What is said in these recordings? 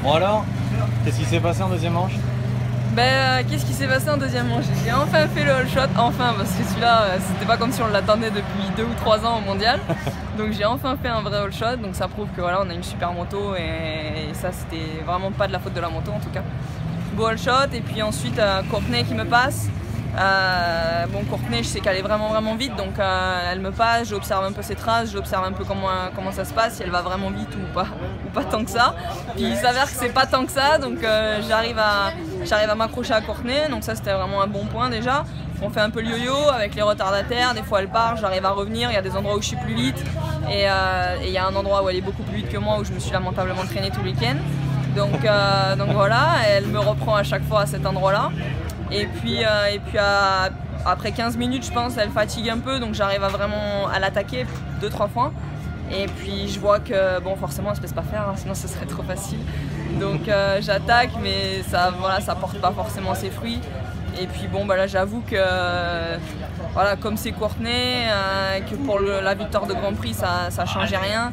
Bon alors, qu'est-ce qui s'est passé en deuxième manche? Qu'est-ce qui s'est passé en deuxième manche? J'ai enfin fait le all shot, enfin, parce que celui-là, c'était pas comme si on l'attendait depuis 2 ou 3 ans au mondial. Donc j'ai enfin fait un vrai all shot, donc ça prouve que voilà, on a une super moto et ça c'était vraiment pas de la faute de la moto en tout cas. Beau all shot, et puis ensuite Courtney qui me passe. Bon, Courtney, je sais qu'elle est vraiment vite, donc elle me passe, j'observe un peu ses traces, j'observe un peu comment ça se passe, si elle va vraiment vite ou pas tant que ça. Puis il s'avère que c'est pas tant que ça, donc j'arrive à m'accrocher à Courtney, donc ça c'était vraiment un bon point déjà. On fait un peu le yo-yo avec les retardataires, des fois elle part, j'arrive à revenir, il y a des endroits où je suis plus vite, et il y a un endroit où elle est beaucoup plus vite que moi, où je me suis lamentablement traînée tout le week-end. Donc voilà, elle me reprend à chaque fois à cet endroit-là. Et puis après 15 minutes, je pense, elle fatigue un peu, donc j'arrive à l'attaquer 2-3 fois. Et puis je vois que, bon, forcément, elle se laisse pas faire, hein, sinon ce serait trop facile. Donc j'attaque, mais ça porte pas forcément ses fruits. Et puis bon, là j'avoue que voilà, comme c'est Courtney, que pour la victoire de Grand Prix ça changeait rien.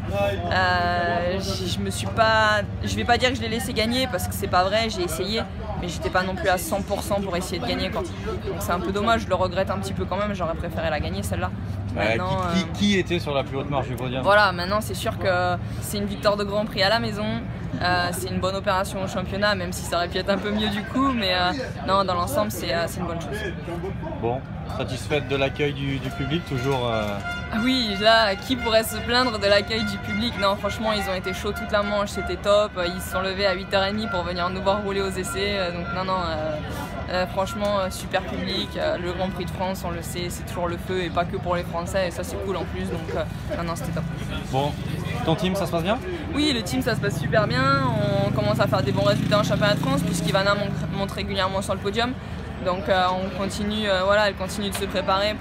Je vais pas dire que je l'ai laissé gagner parce que c'est pas vrai, j'ai essayé, mais j'étais pas non plus à 100% pour essayer de gagner. Donc c'est un peu dommage, je le regrette un petit peu quand même, j'aurais préféré la gagner celle-là. Qui était sur la plus haute marche du podium? Voilà, maintenant c'est sûr que c'est une victoire de Grand Prix à la maison. C'est une bonne opération au championnat, même si ça aurait pu être un peu mieux du coup, mais non, dans l'ensemble c'est une bonne chose. Bon, satisfaite de l'accueil du public toujours Oui, là, qui pourrait se plaindre de l'accueil du public? Non, franchement, ils ont été chauds toute la manche, c'était top. Ils se sont levés à 8h30 pour venir nous voir rouler aux essais. Donc non, franchement, super public. Le Grand Prix de France, on le sait, c'est toujours le feu et pas que pour les Français. Et ça, c'est cool en plus. Donc non, c'était top. Bon, ton team, ça se passe bien? Oui, le team, ça se passe super bien. On commence à faire des bons résultats en championnat de France puisqu'Ivana monte régulièrement sur le podium. Donc on continue, elle continue de se préparer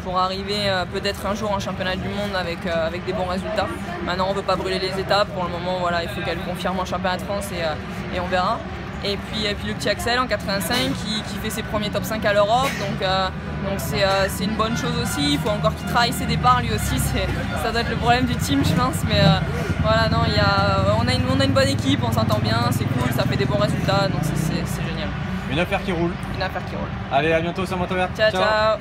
pour arriver peut-être un jour en championnat du monde avec des bons résultats. Maintenant on ne veut pas brûler les étapes, pour le moment il faut qu'elle confirme en championnat de France et on verra. Et puis le petit Axel en 85 qui fait ses premiers top 5 à l'Europe, donc c'est une bonne chose aussi. Il faut encore qu'il travaille ses départs lui aussi, ça doit être le problème du team je pense, mais voilà, non, on a une bonne équipe, on s'entend bien, c'est cool, ça fait des bons résultats, donc c'est génial. Une affaire qui roule. Une affaire qui roule. Allez, à bientôt sur Moto Verte. Ciao.